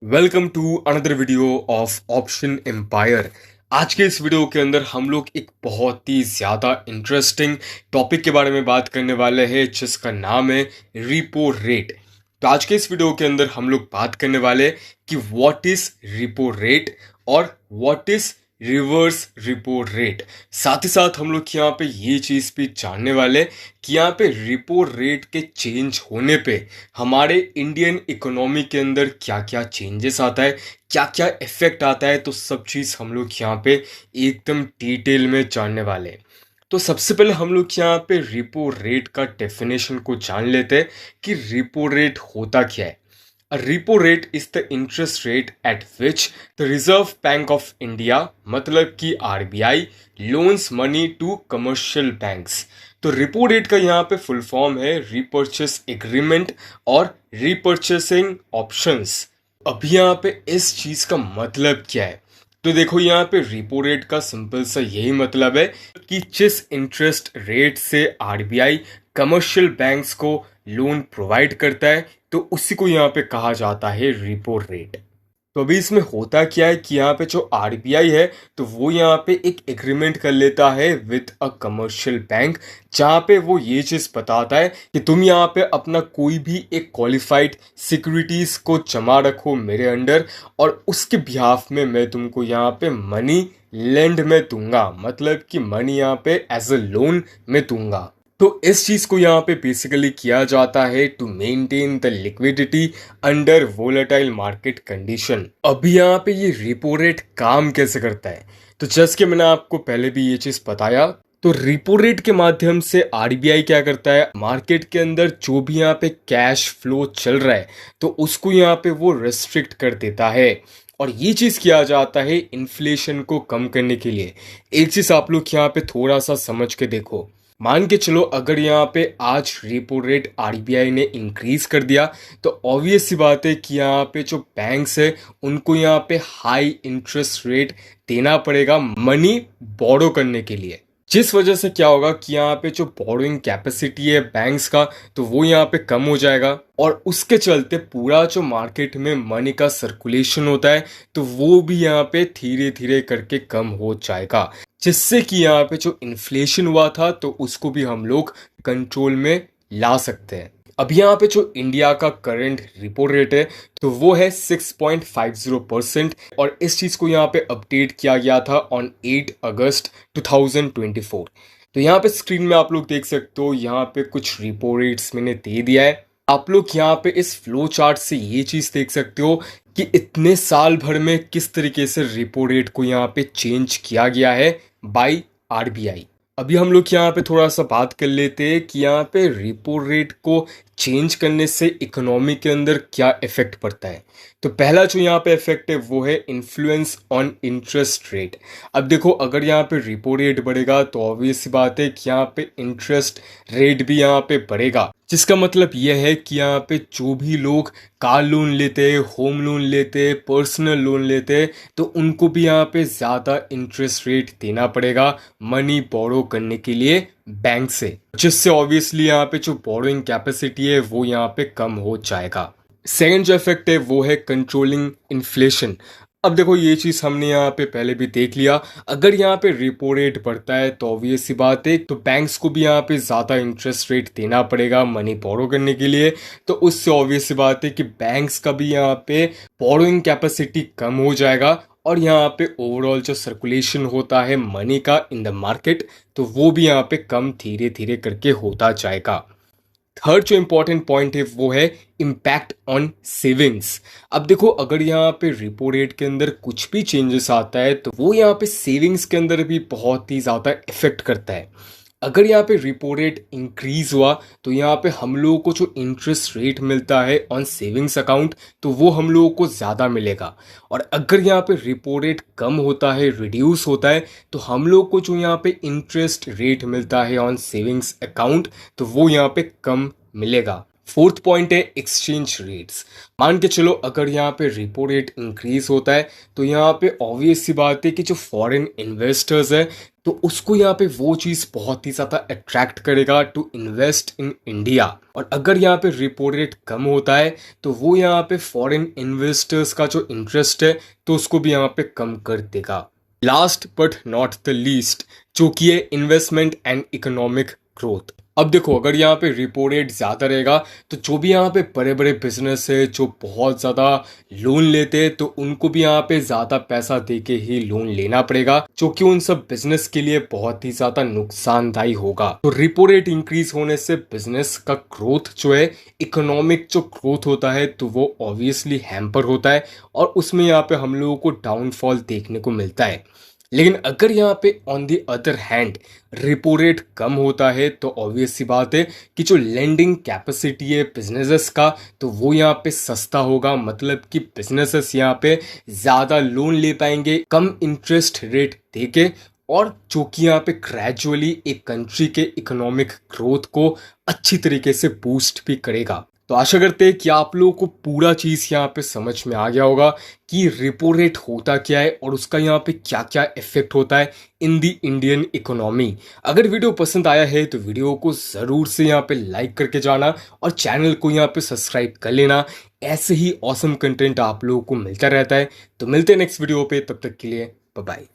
Welcome to another video of Option Empire. आज के इस वीडियो के अंदर हम लोग एक बहुत ही ज़्यादा इंटरेस्टिंग टॉपिक के बारे में बात करने वाले हैं जिसका नाम है रिपो रेट। तो आज के इस वीडियो के अंदर हम लोग बात करने वाले हैं कि व्हाट इज रिपो रेट और what is reverse repo rate. साथ ही साथ हम लोग यहाँ पे ये चीज़ भी जानने वाले कि यहाँ पे रिपो रेट के चेंज होने पे हमारे इंडियन इकोनॉमी के अंदर क्या क्या चेंजेस आता है, क्या क्या इफेक्ट आता है। तो सब चीज़ हम लोग यहाँ पे एकदम डिटेल में जानने वाले हैं। तो सबसे पहले हम लोग यहाँ पे रिपो रेट का डेफिनेशन को जान लेते हैं कि रिपो रेट होता क्या है। A repo rate is the interest rate at which the Reserve Bank of India मतलब कि RBI loans money to commercial banks। तो रिपो रेट का यहाँ पे फुल फॉर्म है रीपर्चेस एग्रीमेंट और रीपर्चेसिंग ऑप्शंस। अभी यहाँ पे इस चीज का मतलब क्या है, तो देखो यहाँ पे रिपो रेट का सिंपल सा यही मतलब है कि जिस इंटरेस्ट रेट से आरबीआई कमर्शियल बैंक्स को लोन प्रोवाइड करता है तो उसी को यहाँ पे कहा जाता है रिपो रेट। तो अभी इसमें होता क्या है कि यहाँ पे जो आरबीआई है तो वो यहाँ पे एक एग्रीमेंट कर लेता है विद अ कमर्शियल बैंक, जहाँ पे वो ये चीज़ बताता है कि तुम यहाँ पे अपना कोई भी एक क्वालिफाइड सिक्योरिटीज को जमा रखो मेरे अंडर और उसके बिहाफ में मैं तुमको यहाँ पे मनी लेंड में दूंगा, मतलब कि मनी यहाँ पे एज अ लोन में दूंगा। तो इस चीज को यहाँ पे बेसिकली किया जाता है to maintain the liquidity under volatile market condition. अभी यहाँ पे ये रिपो रेट काम कैसे करता है, तो जैसे कि मैंने आपको पहले भी ये चीज बताया, तो रिपो रेट के माध्यम से आरबीआई क्या करता है, मार्केट के अंदर जो भी यहाँ पे कैश फ्लो चल रहा है तो उसको यहाँ पे वो रेस्ट्रिक्ट कर देता है। और ये चीज किया जाता है इन्फ्लेशन को कम करने के लिए। एक चीज आप लोग यहाँ पे थोड़ा सा समझ के देखो, मान के चलो अगर यहाँ पे आज रेपो रेट आरबीआई ने इंक्रीज कर दिया तो ऑब्वियस सी बात है कि यहाँ पे जो बैंक्स है उनको यहाँ पे हाई इंटरेस्ट रेट देना पड़ेगा मनी बोरो करने के लिए, जिस वजह से क्या होगा कि यहाँ पे जो बोरोइंग कैपेसिटी है बैंक्स का तो वो यहाँ पे कम हो जाएगा और उसके चलते पूरा जो मार्केट में मनी का सर्कुलेशन होता है तो वो भी यहाँ पे धीरे धीरे करके कम हो जाएगा, जिससे कि यहाँ पे जो इन्फ्लेशन हुआ था तो उसको भी हम लोग कंट्रोल में ला सकते हैं। अब यहाँ पे जो इंडिया का करंट रिपो रेट है तो वो है 6.50% और इस चीज को यहाँ पे अपडेट किया गया था ऑन 8 अगस्त 2024। तो यहाँ पे स्क्रीन में आप लोग देख सकते हो, यहाँ पे कुछ रिपो रेट्स मैंने दे दिया है। आप लोग यहाँ पे इस फ्लो चार्ट से ये चीज देख सकते हो कि इतने साल भर में किस तरीके से रिपो रेट को यहाँ पे चेंज किया गया है बाय आरबीआई। अभी हम लोग यहाँ पे थोड़ा सा बात कर लेते हैं कि यहाँ पे रिपो रेट को चेंज करने से इकोनॉमी के अंदर क्या इफेक्ट पड़ता है। तो पहला जो यहाँ पे इफेक्ट है वो है इन्फ्लुएंस ऑन इंटरेस्ट रेट। अब देखो अगर यहाँ पे रिपो रेट बढ़ेगा तो ऑब्वियस सी बात है कि यहाँ पे इंटरेस्ट रेट भी यहाँ पे बढ़ेगा, जिसका मतलब यह है कि यहाँ पे जो भी लोग कार लोन लेते हैं, होम लोन लेते हैं, पर्सनल लोन लेते हैं तो उनको भी यहाँ पे ज़्यादा इंटरेस्ट रेट देना पड़ेगा मनी बोरो करने के लिए बैंक से, जिससे ऑब्वियसली यहाँ पे जो बोरोइंग कैपेसिटी है वो यहाँ पे कम हो जाएगा। सेकेंड जो इफेक्ट है वो है कंट्रोलिंग इन्फ्लेशन। अब देखो ये चीज हमने यहाँ पे पहले भी देख लिया, अगर यहाँ पे रिपो रेट बढ़ता है तो ऑब्वियस सी बात है तो बैंक्स को भी यहाँ पे ज्यादा इंटरेस्ट रेट देना पड़ेगा मनी बोरो करने के लिए, तो उससे ऑब्वियस सी बात है कि बैंक्स का भी यहाँ पे बोरोइंग कैपेसिटी कम हो जाएगा और यहाँ पे ओवरऑल जो सर्कुलेशन होता है मनी का इन द मार्केट तो वो भी यहाँ पे कम धीरे धीरे करके होता जाएगा। थर्ड जो इंपॉर्टेंट पॉइंट है वो है इम्पैक्ट ऑन सेविंग्स। अब देखो अगर यहाँ पे रिपो रेट के अंदर कुछ भी चेंजेस आता है तो वो यहाँ पे सेविंग्स के अंदर भी बहुत ही ज़्यादा इफेक्ट करता है। अगर यहाँ पे रिपो रेट इंक्रीज हुआ तो यहाँ पे हम लोगों को जो इंटरेस्ट रेट मिलता है ऑन सेविंग्स अकाउंट तो वो हम लोगों को ज़्यादा मिलेगा, और अगर यहाँ पे रिपो रेट कम होता है, रिड्यूस होता है तो हम लोग को जो यहाँ पे इंटरेस्ट रेट मिलता है ऑन सेविंग्स अकाउंट तो वो यहाँ पे कम मिलेगा। फोर्थ पॉइंट है एक्सचेंज रेट्स। मान के चलो अगर यहाँ पे रिपो रेट इंक्रीज होता है तो यहाँ पे ऑब्वियस सी बात है कि जो फॉरेन इन्वेस्टर्स है तो उसको यहाँ पे वो चीज़ बहुत ही ज़्यादा अट्रैक्ट करेगा टू इन्वेस्ट इन इंडिया। और अगर यहाँ पे रिपो रेट कम होता है तो वो यहाँ पे फॉरेन इन्वेस्टर्स का जो इंटरेस्ट है तो उसको भी यहाँ पे कम कर देगा। Last but not the least जो कि है इन्वेस्टमेंट एंड इकोनॉमिक ग्रोथ। अब देखो अगर यहाँ पे रिपो रेट ज़्यादा रहेगा तो जो भी यहाँ पे बड़े बड़े बिजनेस है जो बहुत ज़्यादा लोन लेते हैं तो उनको भी यहाँ पे ज़्यादा पैसा दे के ही लोन लेना पड़ेगा जो कि उन सब बिजनेस के लिए बहुत ही ज़्यादा नुकसानदायी होगा। तो रिपो रेट इंक्रीज होने से बिजनेस का ग्रोथ जो है, इकोनॉमिक जो ग्रोथ होता है तो वो ऑब्वियसली हैम्पर होता है और उसमें यहाँ पे हम लोगों को डाउनफॉल देखने को मिलता है। लेकिन अगर यहाँ पे on the other hand repo rate कम होता है तो ऑब्वियस सी बात है कि जो लेंडिंग कैपेसिटी है बिजनेसेस का तो वो यहाँ पे सस्ता होगा, मतलब कि बिजनेसेस यहाँ पे ज़्यादा लोन ले पाएंगे कम इंटरेस्ट रेट देके, और जो कि यहाँ पे ग्रेजुअली एक कंट्री के इकोनॉमिक ग्रोथ को अच्छी तरीके से बूस्ट भी करेगा। तो आशा करते हैं कि आप लोगों को पूरा चीज़ यहाँ पे समझ में आ गया होगा कि रिपो रेट होता क्या है और उसका यहाँ पे क्या क्या इफेक्ट होता है इन दी इंडियन इकोनॉमी। अगर वीडियो पसंद आया है तो वीडियो को ज़रूर से यहाँ पे लाइक करके जाना और चैनल को यहाँ पे सब्सक्राइब कर लेना। ऐसे ही ऑसम कंटेंट आप लोगों को मिलता रहता है। तो मिलते हैं नेक्स्ट वीडियो पे, तब तक के लिए बाय बाय।